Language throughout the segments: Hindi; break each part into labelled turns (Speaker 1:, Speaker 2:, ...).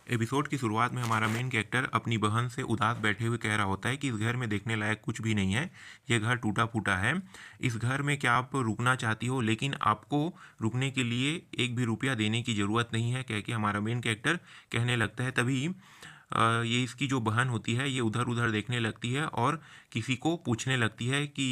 Speaker 1: एपिसोड की शुरुआत में हमारा मेन कैरेक्टर अपनी बहन से उदास बैठे हुए कह रहा होता है कि इस घर में देखने लायक कुछ भी नहीं है। यह घर टूटा फूटा है। इस घर में क्या आप रुकना चाहती हो, लेकिन आपको रुकने के लिए एक भी रुपया देने की ज़रूरत नहीं है, कह के हमारा मेन कैरेक्टर कहने लगता है। तभी ये इसकी जो बहन होती है ये उधर उधर देखने लगती है और किसी को पूछने लगती है कि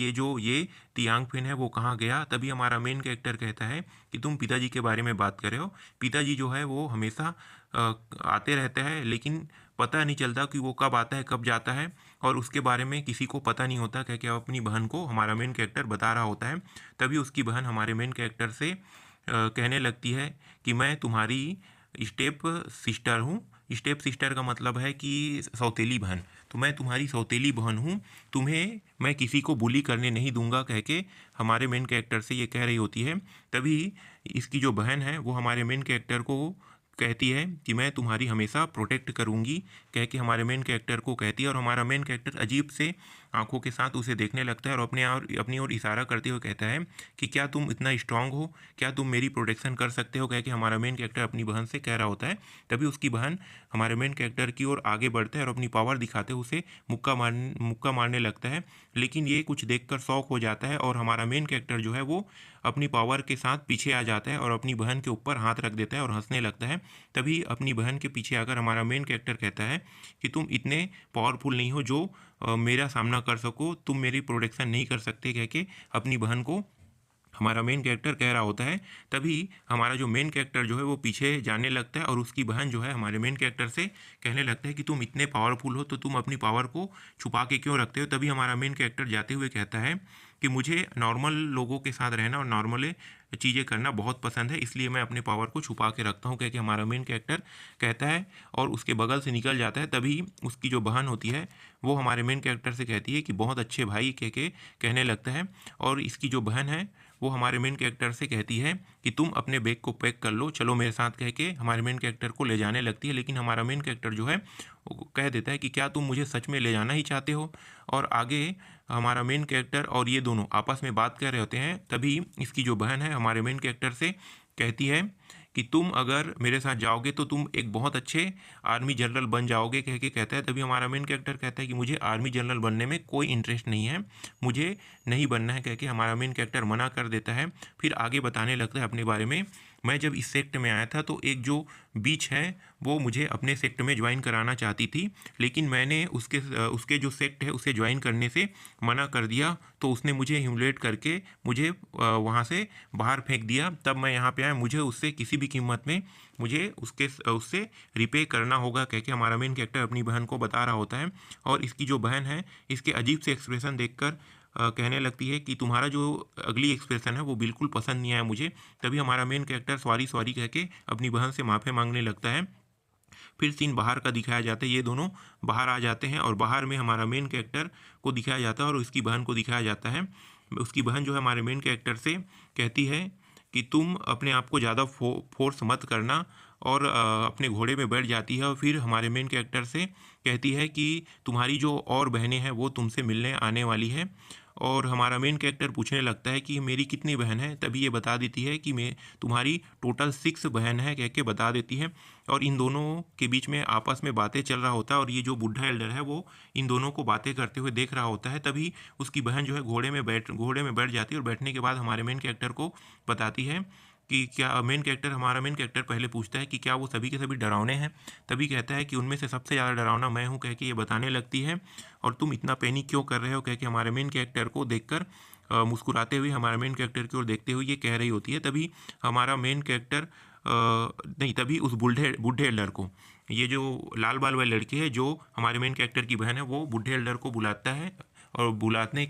Speaker 1: ये तियांग फिन है वो कहाँ गया। तभी हमारा मेन कैरेक्टर कहता है कि तुम पिताजी के बारे में बात कर रहे हो। पिताजी जो है वो हमेशा आते रहते हैं, लेकिन पता नहीं चलता कि वो कब आता है कब जाता है, और उसके बारे में किसी को पता नहीं होता। क्या क्या अपनी बहन को हमारा मेन कैरेक्टर बता रहा होता है। तभी उसकी बहन हमारे मेन कैरेक्टर से कहने लगती है कि मैं तुम्हारी स्टेप सिस्टर हूँ। स्टेप सिस्टर का मतलब है कि सौतेली बहन। तो मैं तुम्हारी सौतेली बहन हूँ, तुम्हें मैं किसी को बुली करने नहीं दूंगा, कह के हमारे मेन कैरेक्टर से ये कह रही होती है। तभी इसकी जो बहन है वो हमारे मेन कैरेक्टर को कहती है कि मैं तुम्हारी हमेशा प्रोटेक्ट करूंगी, कह के हमारे मेन कैरेक्टर को कहती है। और हमारा मेन कैरेक्टर अजीब से आंखों के साथ उसे देखने लगता है और अपनी ओर इशारा करते हुए कहता है कि क्या तुम इतना स्ट्रांग हो, क्या तुम मेरी प्रोटेक्शन कर सकते हो, कह के हमारा मेन कैरेक्टर अपनी बहन से कह रहा होता है। तभी उसकी बहन हमारे मेन कैरेक्टर की ओर आगे बढ़ता है और अपनी पावर दिखाते हुए उसे मुक्का मारने लगता है। लेकिन ये कुछ देखकर शॉक हो जाता है और हमारा मेन कैरेक्टर जो है वो अपनी पावर के साथ पीछे आ जाता है और अपनी बहन के ऊपर हाथ रख देता है और हंसने लगता है। तभी अपनी बहन के पीछे आकर हमारा मेन कैरेक्टर कहता है कि तुम इतने पावरफुल नहीं हो जो मेरा सामना कर सको, तुम मेरी प्रोटेक्शन नहीं कर सकते, कह के अपनी बहन को हमारा मेन कैरेक्टर कह रहा होता है। तभी हमारा जो मेन कैरेक्टर जो है वो पीछे जाने लगता है और उसकी बहन जो है हमारे मेन कैरेक्टर से कहने लगता है कि तुम इतने पावरफुल हो तो तुम अपनी पावर को छुपा के क्यों रखते हो। तभी हमारा मेन कैरेक्टर जाते हुए कहता है कि मुझे नॉर्मल लोगों के साथ रहना और नॉर्मल चीज़ें करना बहुत पसंद है, इसलिए मैं अपने पावर को छुपा के रखता हूँ, कह के हमारा मेन कैरेक्टर कहता है और उसके बगल से निकल जाता है। तभी उसकी जो बहन होती है वो हमारे मेन कैरेक्टर से कहती है कि बहुत अच्छे भाई, कह के कहने लगता है। और इसकी जो बहन है वो हमारे मेन कैरेक्टर से कहती है कि तुम अपने बैग को पैक कर लो, चलो मेरे साथ, कह के हमारे मेन कैरेक्टर को ले जाने लगती है। लेकिन हमारा मेन कैरेक्टर जो है वो कह देता है कि क्या तुम मुझे सच में ले जाना ही चाहते हो। और आगे हमारा मेन कैरेक्टर और ये दोनों आपस में बात कर रहे होते हैं। तभी इसकी जो बहन है हमारे मेन कैरेक्टर से कहती है कि तुम अगर मेरे साथ जाओगे तो तुम एक बहुत अच्छे आर्मी जनरल बन जाओगे, कह के कहता है। तभी हमारा मेन कैरेक्टर कहता है कि मुझे आर्मी जनरल बनने में कोई इंटरेस्ट नहीं है, मुझे नहीं बनना है, कह के हमारा मेन कैरेक्टर मना कर देता है। फिर आगे बताने लगता है अपने बारे में। मैं जब इस सेक्ट में आया था तो एक जो बीच है वो मुझे अपने सेक्ट में ज्वाइन कराना चाहती थी, लेकिन मैंने उसके जो सेक्ट है उसे ज्वाइन करने से मना कर दिया। तो उसने मुझे ह्यूमिलेट करके मुझे वहाँ से बाहर फेंक दिया। तब मैं यहाँ पे आया, मुझे उससे किसी भी कीमत में मुझे उससे रिपे करना होगा, कह के हमारा मेन कैरेक्टर अपनी बहन को बता रहा होता है। और इसकी जो बहन है इसके अजीब से एक्सप्रेशन देखकर कहने लगती है कि तुम्हारा जो अगली एक्सप्रेशन है वो बिल्कुल पसंद नहीं आया मुझे। तभी हमारा मेन कैरेक्टर सॉरी सॉरी कह के अपनी बहन से माफ़ी मांगने लगता है। फिर सीन बाहर का दिखाया जाता है, ये दोनों बाहर आ जाते हैं और बाहर में हमारा मेन कैरेक्टर को दिखाया जाता है और उसकी बहन को दिखाया जाता है। उसकी बहन जो है हमारे मेन कैरेक्टर से कहती है कि तुम अपने आप को ज़्यादा फोर्स मत करना, और अपने घोड़े में बैठ जाती है। और फिर हमारे मेन कैरेक्टर से कहती है कि तुम्हारी जो और बहनें हैं वो तुमसे मिलने आने वाली है। और हमारा मेन कैरेक्टर पूछने लगता है कि मेरी कितनी बहन है। तभी ये बता देती है कि मैं तुम्हारी टोटल 6 बहन है, कह के बता देती है। और इन दोनों के बीच में आपस में बातें चल रहा होता है और ये जो बूढ़ा एल्डर है वो इन दोनों को बातें करते हुए देख रहा होता है। तभी उसकी बहन जो है घोड़े में बैठ जाती है और बैठने के बाद हमारे मेन कैरेक्टर को बताती है कि क्या हमारा मेन कैरेक्टर पहले पूछता है कि क्या वो सभी के सभी डरावने हैं। तभी कहता है कि उनमें से सबसे ज़्यादा डरावना मैं हूँ, कह के ये बताने लगती है। और तुम इतना पैनिक क्यों कर रहे हो, कह के हमारे मेन कैरेक्टर को देखकर मुस्कुराते हुए हमारे मेन कैरेक्टर की ओर देखते हुए ये कह रही होती है। तभी हमारा मेन कैरेक्टर नहीं, तभी उस बूढ़े बूढ़े एल्डर को, ये जो लाल बाल वाली लड़की है जो हमारे मेन कैरेक्टर की बहन है, वो बूढ़े एल्डर को बुलाता है। और बुलाने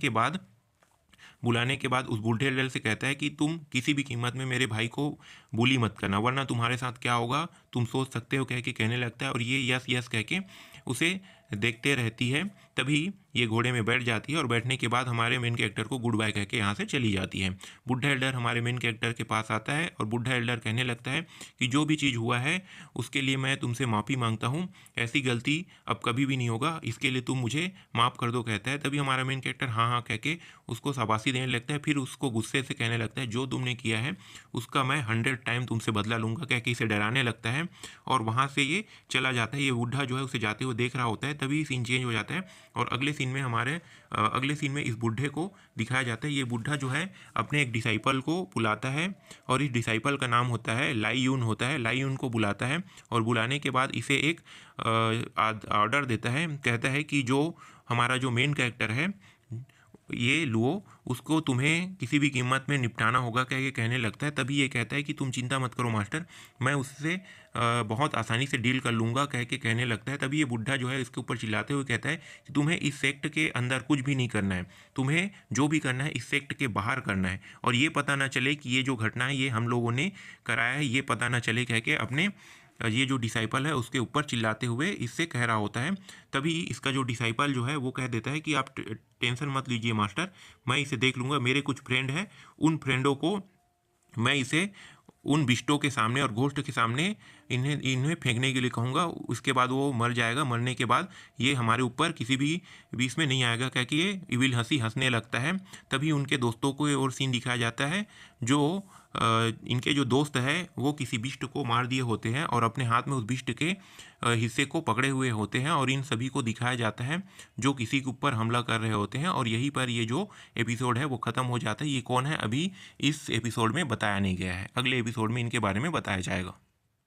Speaker 1: के बाद उस बूढ़े एल्डर से कहता है कि तुम किसी भी कीमत में मेरे भाई को bully मत करना, वरना तुम्हारे साथ क्या होगा तुम सोच सकते हो, कह के कहने लगता है। और ये यस यस कह के उसे देखते रहती है। तभी ये घोड़े में बैठ जाती है और बैठने के बाद हमारे मेन कैरेक्टर को गुड बाय कह के यहाँ से चली जाती है। बुढ़ा एल्डर हमारे मेन कैरेक्टर के पास आता है और बुढ़ा एल्डर कहने लगता है कि जो भी चीज़ हुआ है उसके लिए मैं तुमसे माफ़ी मांगता हूँ, ऐसी गलती अब कभी भी नहीं होगा, इसके लिए तुम मुझे माफ़ कर दो कहता है। तभी हमारा मेन कैरेक्टर हाँ हाँ कह के उसको शाबाशी देने लगता है। फिर उसको गुस्से से कहने लगता है जो तुमने किया है उसका मैं 100 टाइम तुमसे बदला लूँगा कह के इसे डराने लगता है और वहाँ से ये चला जाता है। ये बुढ़ा जो है उसे जाते हुए देख रहा होता है। तभी सीन चेंज हो जाता है और अगले सीन में इस बुढ़े को दिखाया जाता है। ये बुढ़ा जो है अपने एक डिसाइपल को बुलाता है और इस डिसाइपल का नाम होता है लाई यून होता है। लाई यून को बुलाता है और बुलाने के बाद इसे एक ऑर्डर देता है। कहता है कि जो हमारा जो मेन कैरेक्टर है ये लुओ, उसको तुम्हें किसी भी कीमत में निपटाना होगा कह के कहने लगता है। तभी ये कहता है कि तुम चिंता मत करो मास्टर, मैं उससे बहुत आसानी से डील कर लूँगा कह के कहने लगता है। तभी ये बुढ़ा जो है इसके ऊपर चिल्लाते हुए कहता है कि तुम्हें इस सेक्ट के अंदर कुछ भी नहीं करना है, तुम्हें जो भी करना है इस सेक्ट के बाहर करना है और ये पता ना चले कि ये जो घटना है ये हम लोगों ने कराया है, ये पता ना चले कह के अपने ये जो डिसाइपल है उसके ऊपर चिल्लाते हुए इससे कह रहा होता है। तभी इसका जो डिसाइपल जो है वो कह देता है कि आप टेंशन मत लीजिए मास्टर, मैं इसे देख लूँगा, मेरे कुछ फ्रेंड हैं, उन फ्रेंडों को मैं इसे उन बिस्टों के सामने और घोस्ट के सामने इन्हें फेंकने के लिए कहूँगा, उसके बाद वो मर जाएगा। मरने के बाद ये हमारे ऊपर किसी भी बीच में नहीं आएगा कह के ये इविल हंसी हंसने लगता है। तभी उनके दोस्तों को और सीन दिखाया जाता है जो इनके जो दोस्त है वो किसी बिस्ट को मार दिए होते हैं और अपने हाथ में उस बिस्ट के हिस्से को पकड़े हुए होते हैं और इन सभी को दिखाया जाता है जो किसी के ऊपर हमला कर रहे होते हैं और यहीं पर ये जो एपिसोड है वो ख़त्म हो जाता है। ये कौन है अभी इस एपिसोड में बताया नहीं गया है, अगले एपिसोड में इनके बारे में बताया जाएगा।